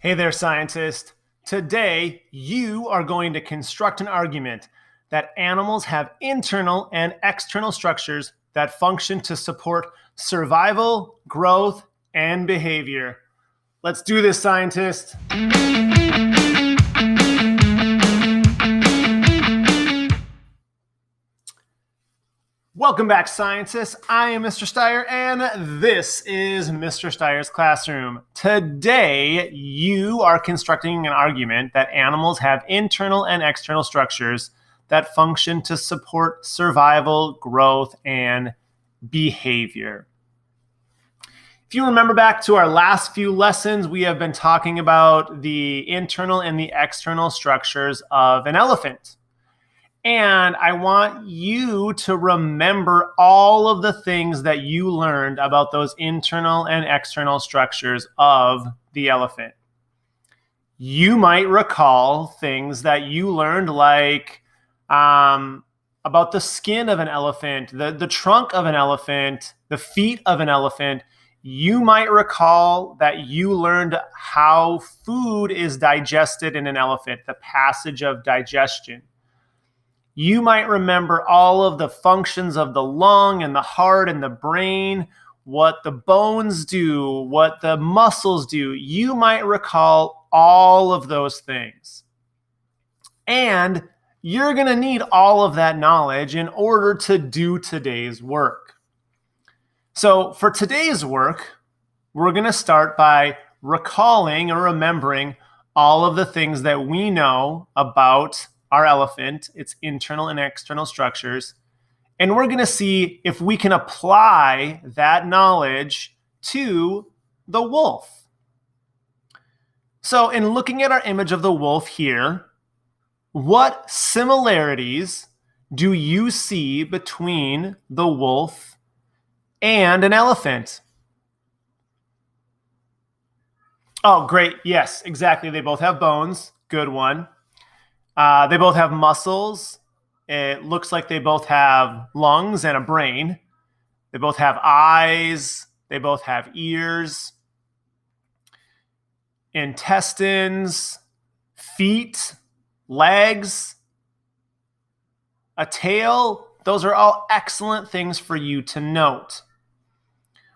Hey there, scientist. Today, you are going to construct an argument that animals have internal and external structures that function to support survival, growth, and behavior. Let's do this, scientist. Welcome back, scientists. I am Mr. Steier, and this is Mr. Steier's Classroom. Today, you are constructing an argument that animals have internal and external structures that function to support survival, growth, and behavior. If you remember back to our last few lessons, we have been talking about the internal and the external structures of an elephant. And I want you to remember all of the things that you learned about those internal and external structures of the elephant. You might recall things that you learned like about the skin of an elephant, the trunk of an elephant, the feet of an elephant. You might recall that you learned how food is digested in an elephant, the passage of digestion. You might remember all of the functions of the lung and the heart and the brain, what the bones do, what the muscles do. You might recall all of those things. And you're going to need all of that knowledge in order to do today's work. So for today's work, we're going to start by recalling or remembering all of the things that we know about our elephant, its internal and external structures, and we're going to see if we can apply that knowledge to the wolf. So in looking at our image of the wolf here, what similarities do you see between the wolf and an elephant? Oh, great. Yes, exactly. They both have bones. Good one. They both have muscles. It looks like they both have lungs and a brain. They both have eyes. They both have ears, intestines, feet, legs, a tail. Those are all excellent things for you to note.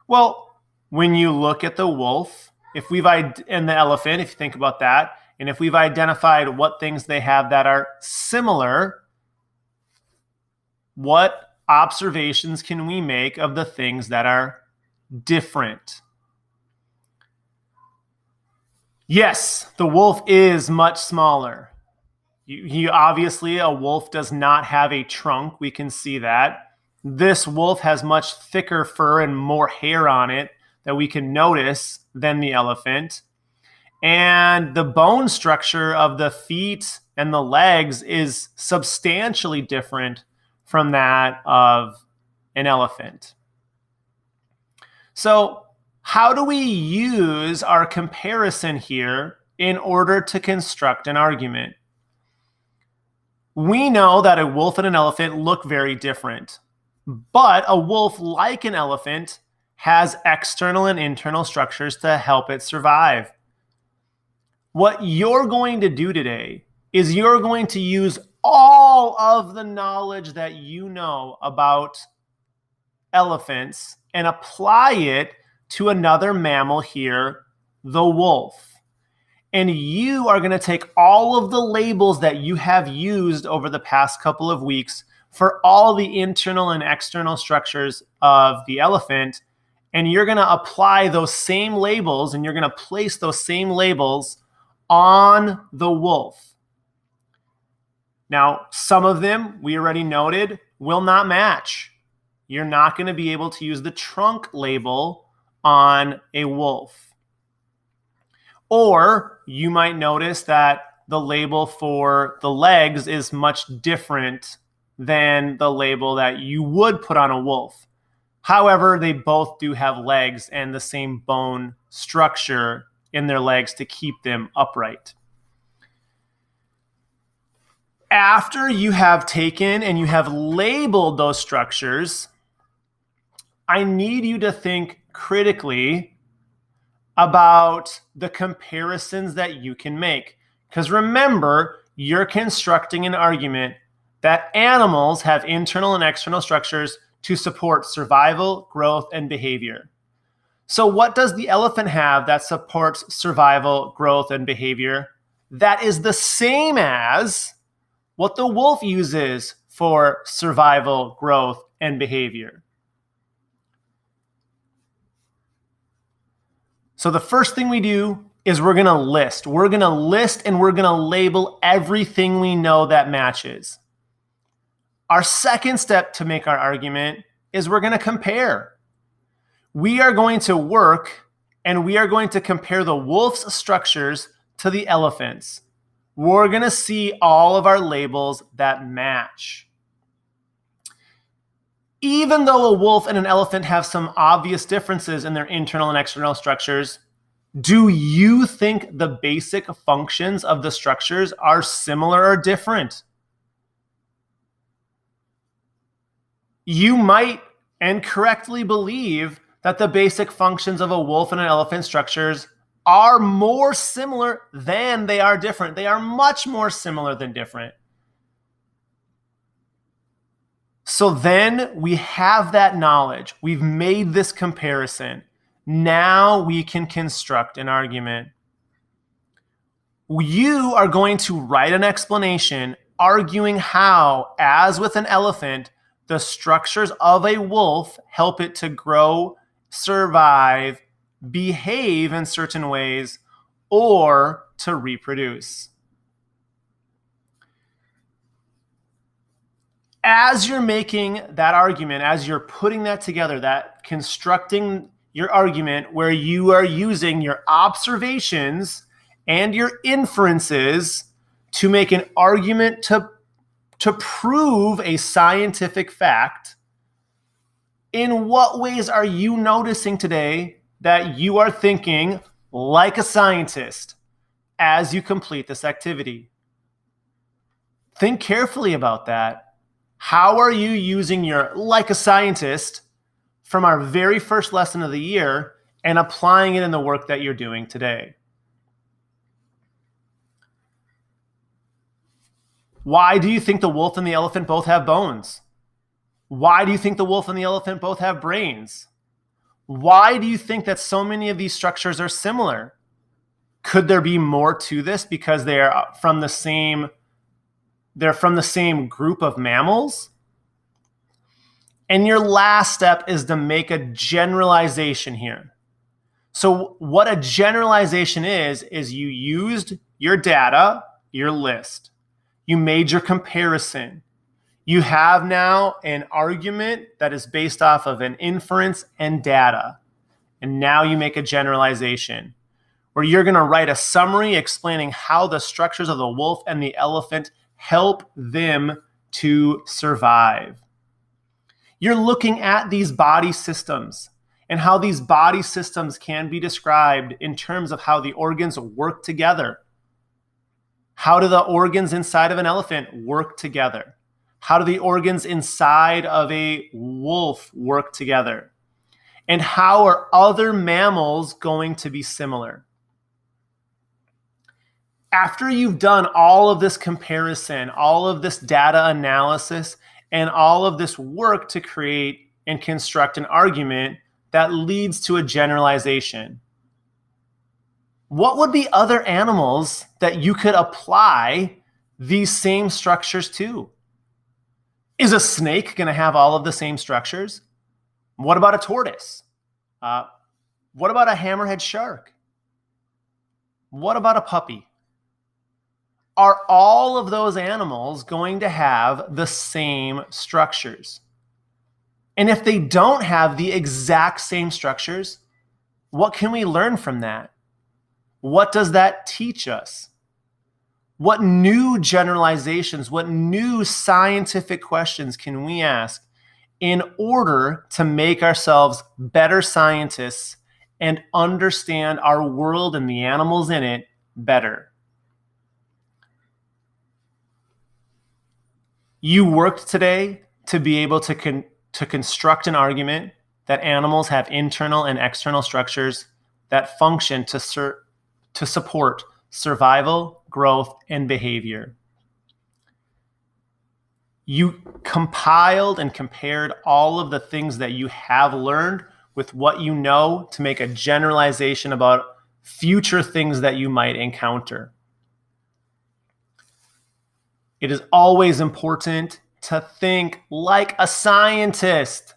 Well, when you look at the wolf, and the elephant, if you think about that, and if we've identified what things they have that are similar, what observations can we make of the things that are different? Yes, the wolf is much smaller. Obviously, a wolf does not have a trunk. We can see that. This wolf has much thicker fur and more hair on it that we can notice than the elephant. And the bone structure of the feet and the legs is substantially different from that of an elephant. So how do we use our comparison here in order to construct an argument? We know that a wolf and an elephant look very different, but a wolf, like an elephant, has external and internal structures to help it survive. What you're going to do today is you're going to use all of the knowledge that you know about elephants and apply it to another mammal here, the wolf. And you are going to take all of the labels that you have used over the past couple of weeks for all the internal and external structures of the elephant, and you're going to apply those same labels, and you're going to place those same labels on the wolf. Now, some of them, we already noted, will not match. You're not going to be able to use the trunk label on a wolf. Or you might notice that the label for the legs is much different than the label that you would put on a wolf. However, they both do have legs and the same bone structure in their legs to keep them upright. After you have taken and you have labeled those structures, I need you to think critically about the comparisons that you can make. Because remember, you're constructing an argument that animals have internal and external structures to support survival, growth, and behavior. So what does the elephant have that supports survival, growth, and behavior? That is the same as what the wolf uses for survival, growth, and behavior. So the first thing we do is we're going to list. We're going to list and we're going to label everything we know that matches. Our second step to make our argument is we're going to compare. We are going to work and we are going to compare the wolf's structures to the elephant's. We're going to see all of our labels that match. Even though a wolf and an elephant have some obvious differences in their internal and external structures, do you think the basic functions of the structures are similar or different? You might and correctly believe that the basic functions of a wolf and an elephant structures are more similar than they are different. They are much more similar than different. So then we have that knowledge. We've made this comparison. Now we can construct an argument. You are going to write an explanation arguing how, as with an elephant, the structures of a wolf help it to grow, survive, behave in certain ways, or to reproduce. As you're making that argument, as you're putting that together, that constructing your argument where you are using your observations and your inferences to make an argument to prove a scientific fact, in what ways are you noticing today that you are thinking like a scientist as you complete this activity? Think carefully about that. How are you using your like a scientist from our very first lesson of the year and applying it in the work that you're doing today? Why do you think the wolf and the elephant both have bones? Why do you think the wolf and the elephant both have brains? Why do you think that so many of these structures are similar? Could there be more to this because they're from the same group of mammals? And your last step is to make a generalization here. So what a generalization is you used your data, your list. You made your comparison. You have now an argument that is based off of an inference and data. And now you make a generalization where you're going to write a summary explaining how the structures of the wolf and the elephant help them to survive. You're looking at these body systems and how these body systems can be described in terms of how the organs work together. How do the organs inside of an elephant work together? How do the organs inside of a wolf work together? And how are other mammals going to be similar? After you've done all of this comparison, all of this data analysis, and all of this work to create and construct an argument that leads to a generalization, what would be other animals that you could apply these same structures to? Is a snake going to have all of the same structures? What about a tortoise? What about a hammerhead shark? What about a puppy? Are all of those animals going to have the same structures? And if they don't have the exact same structures, what can we learn from that? What does that teach us? What new generalizations, what new scientific questions can we ask in order to make ourselves better scientists and understand our world and the animals in it better? You worked today to be able to construct an argument that animals have internal and external structures that function to support survival, growth, and behavior. You compiled and compared all of the things that you have learned with what you know to make a generalization about future things that you might encounter. It is always important to think like a scientist.